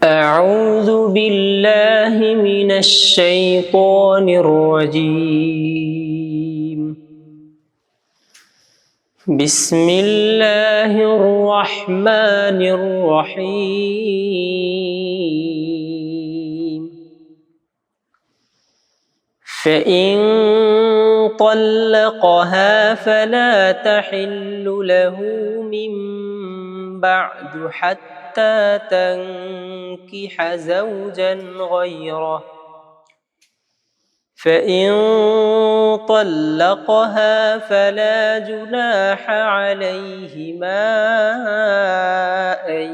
أعوذ بالله من الشيطان الرجيم. بسم الله الرحمن الرحيم. فإن طلقها فلا تحل له من بعد حتى تنكح زوجا غيره، فإن طلقها فلا جناح عليهما أن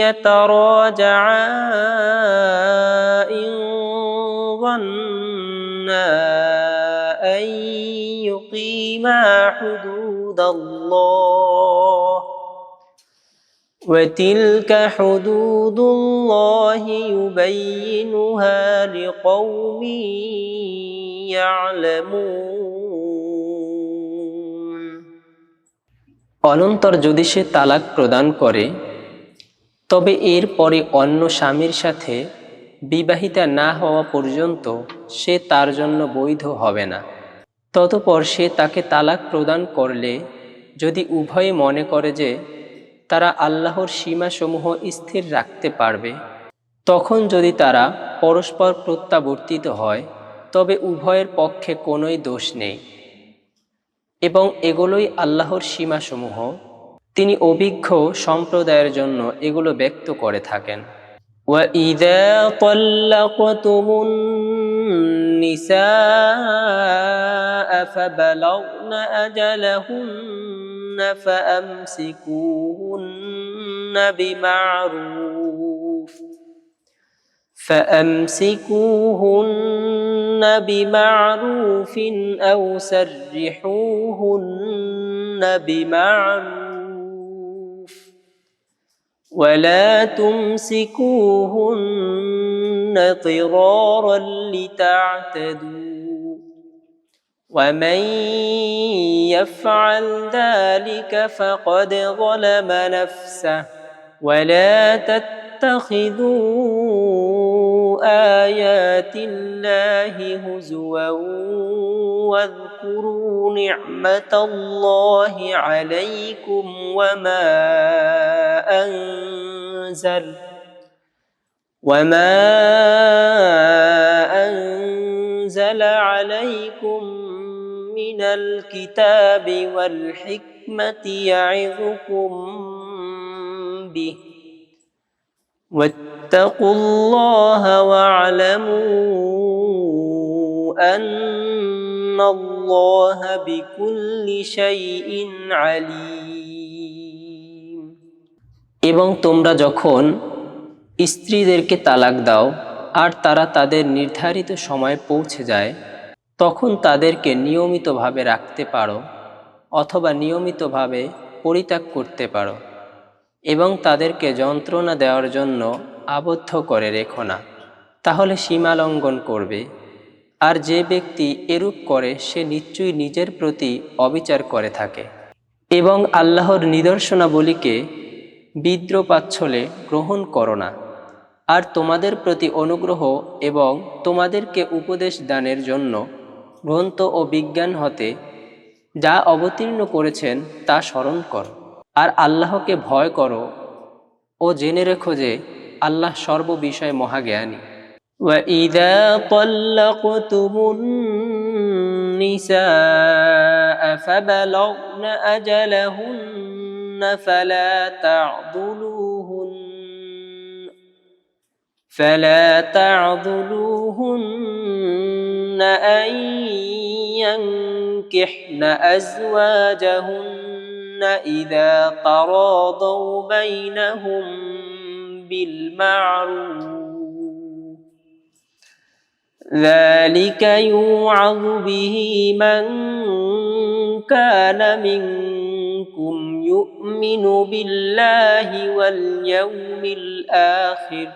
يتراجعا إن ظنا أن يقيما حدود الله، وتلك حدود الله يبينها لقوم يعلمون। অনন্তর যদি সে তালাক প্রদান করে, তবে এর পরে অন্য স্বামীর সাথে বিবাহিতা না হওয়া পর্যন্ত সে তার জন্য বৈধ হবে না। ততপর সে তাকে তালাক প্রদান করলে, যদি উভয়ে মনে করে যে তারা আল্লাহর সীমাসমূহ স্থির রাখতে পারবে, তখন যদি তারা পরস্পর প্রত্যাবর্তিত হয়, তবে উভয়ের পক্ষে কোনোই দোষ নেই, এবং এগুলোই আল্লাহর সীমাসমূহ। তিনি অভিজ্ঞ সম্প্রদায়ের জন্য এগুলো ব্যক্ত করে থাকেন। وَإِذَا طَلَّقْتُمُ النِّسَاءَ فَبَلَغْنَ أَجَلَهُنَّ فَأَمْسِكُوهُنَّ بِمَعْرُوفٍ أَوْ سَرِّحُوهُنَّ بِمَعْرُوفٍ، ولا تمسكوهن ضرارا لتعتدوا، ومن يفعل ذلك فقد ظلم نفسه، ولا تتخذوا آيات الله هزوا واذكروا نعمة الله عليكم وما أنزل عليكم من الكتاب والحكمة يعظكم به، واتقوا الله واعلموا أن الله بكل شيء عليم। এবং তোমরা যখন স্ত্রীদেরকে তালাক দাও আর তারা তাদের নির্ধারিত সময়ে পৌঁছে যায়, তখন তাদেরকে নিয়মিতভাবে রাখতে পারো অথবা নিয়মিতভাবে পরিত্যাগ করতে পারো, এবং তাদেরকে যন্ত্রণা দেওয়ার জন্য আবদ্ধ করে রেখো না, তাহলে সীমা লঙ্ঘন করবে। আর যে ব্যক্তি এরূপ করে সে নিশ্চয়ই নিজের প্রতি অবিচার করে থাকে। এবং আল্লাহর নিদর্শনাবলীকে বিদ্রূপাচ্ছলে গ্রহণ করো না, আর তোমাদের প্রতি অনুগ্রহ এবং তোমাদেরকে উপদেশ দানের জন্য গ্রন্থ ও বিজ্ঞান হতে যা অবতীর্ণ করেছেন তা স্মরণ করো, আর আল্লাহকে ভয় করো ও জেনে রেখো যে আল্লাহ সর্ববিষয়ে মহাজ্ঞানী। وَإِذَا طَلَّقْتُمُ النِّسَاءَ فَبَلَغْنَ أَجَلَهُنَّ فَلَا تَعْضُلُوهُنَّ أَن يَنكِحْنَ أَزْوَاجَهُنَّ إِذَا تَرَاضَوْا بَيْنَهُم بِالْمَعْرُوفِ، ذَلِكَ يُوعَظُ بِهِ مَن كَانَ مِنكُمْ يُؤْمِنُ بِاللَّهِ وَالْيَوْمِ الْآخِرِ،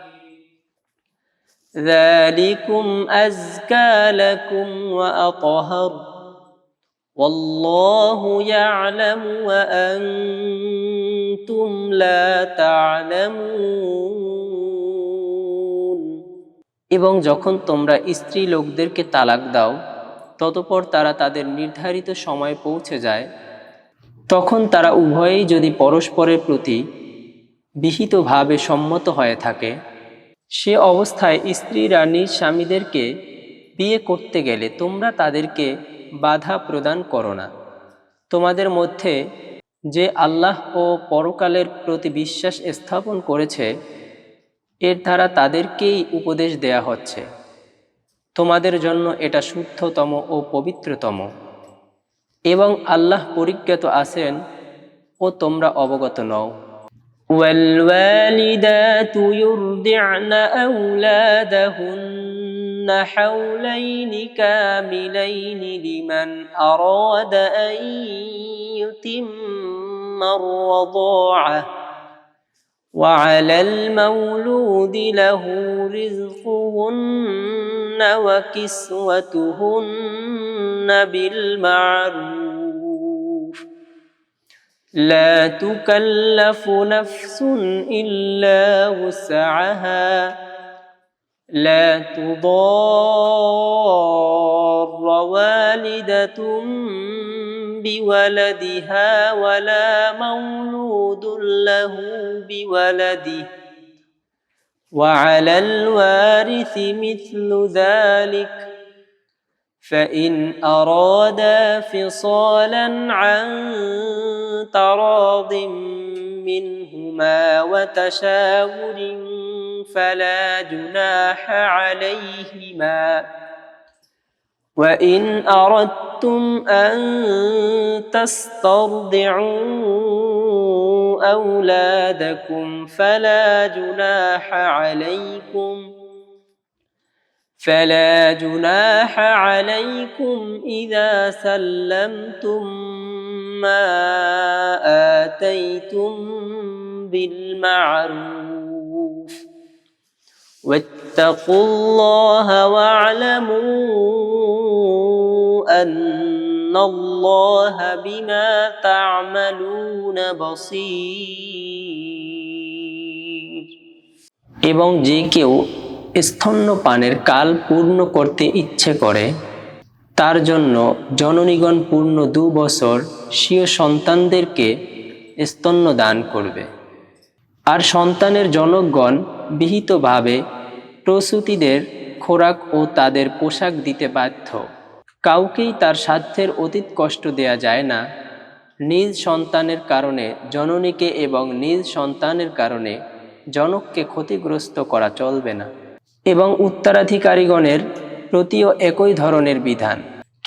ذَلِكُمْ أَزْكَى لَكُمْ وَأَطْهَرُ، ওয়াল্লাহু ইয়া'লামু ওয়া আনতুম লা তা'লামুন। এবং যখন তোমরা স্ত্রী লোকদেরকে তালাক দাও ততপর তারা তাদের নির্ধারিত সময়ে পৌঁছে যায়, তখন তারা উভয়েই যদি পরস্পরের প্রতি বিহিতভাবে সম্মত হয়ে থাকে, সে অবস্থায় স্ত্রীরা নিজ স্বামীদেরকে বিয়ে করতে গেলে তোমরা তাদেরকে বাধা প্রদান করো না। তোমাদের মধ্যে যে আল্লাহ ও পরকালের প্রতি বিশ্বাস স্থাপন করেছে এর দ্বারা তাদেরকেই উপদেশ দেয়া হচ্ছে, তোমাদের জন্য এটা শুদ্ধতম ও পবিত্রতম, এবং আল্লাহ পরিজ্ঞাত আছেন ও তোমরা অবগত নও। والوالدات يرضعن أولادهن حولين كاملين لمن أراد أن يتم الرضاعة وعلى المولود له رزقهن وكسوتهن بالمعروف لا تكلف نفس إلا وسعها لا تضار والدة بولدها ولا مولود له بولده وعلى الوارث مثل ذلك فإن أرادا فصالا عن تراض منهما وتشاور فلا جناح عليهما وإن أردتم أن تسترضعوا أولادكم فلا جناح عليكم إذا سلمتم ما آتيتم بالمعروف واتقوا الله واعلموا أن الله بما تعملون بصير। এবং যে কেউ স্তন্যপানের কাল পূর্ণ করতে ইচ্ছে করে তার জন্য জননীগণ পূর্ণ 2 বছর স্বীয় সন্তানদেরকে স্তন্য দান করবে, আর সন্তানের জনকগণ বিহিতভাবে প্রসূতিদের খোরাক ও তাদের পোশাক দিতে বাধ্য। কাউকেই তার সাধ্যের অতীত কষ্ট দেয়া যায় না। নিজ সন্তানের কারণে জননীকে এবং নিজ সন্তানের কারণে জনককে ক্ষতিগ্রস্ত করা চলবে না, এবং উত্তরাধিকারীগণের প্রতিও একই ধরনের বিধান।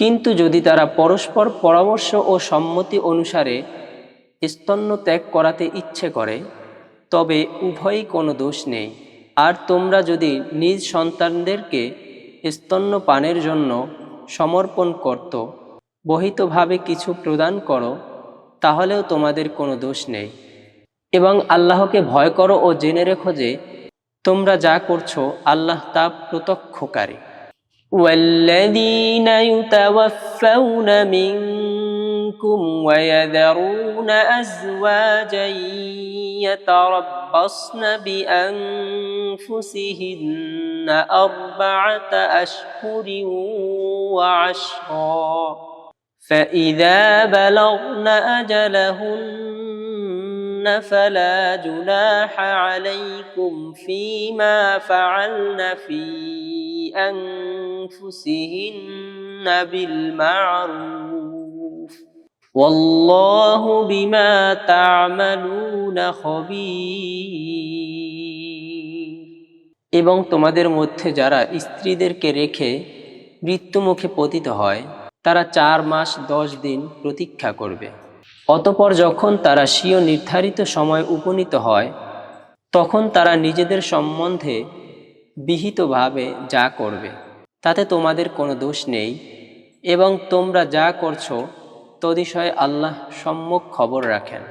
কিন্তু যদি তারা পরস্পর পরামর্শ ও সম্মতি অনুসারে স্তন্য ত্যাগ করাতে ইচ্ছে করে তবে উভয়ই কোনো দোষ নেই। আর তোমরা যদি নিজ সন্তানদেরকে স্তন্য পানের জন্য সমর্পণ করত বহিতভাবে কিছু প্রদান করো তাহলেও তোমাদের কোনো দোষ নেই। এবং আল্লাহকে ভয় করো ও জেনে রেখো যে তোমরা যা করছো আল্লাহ তা প্রত্যক্ষকারী। والذين يتوفون منكم ويذرون أزواجا يتربصن بأنفسهن 4 أشهر وعشرا فإذا بلغن أجلهن فلا جناح عليكم فيما فعلن في أنفسهن بالمعروف والله بما تعملون خبير। এবং তোমাদের মধ্যে যারা স্ত্রীদেরকে রেখে মৃত্যুমুখে পতিত হয় তারা 4 মাস 10 দিন প্রতীক্ষা করবে। অতঃপর যখন তারা স্বীয় নির্ধারিত সময় উপনীত হয় তখন তারা নিজেদের সম্বন্ধে বিহিতভাবে যা করবে তাতে তোমাদের কোনো দোষ নেই, এবং তোমরা যা করছো তদ্বিষয়ে আল্লাহ সম্যক খবর রাখেন।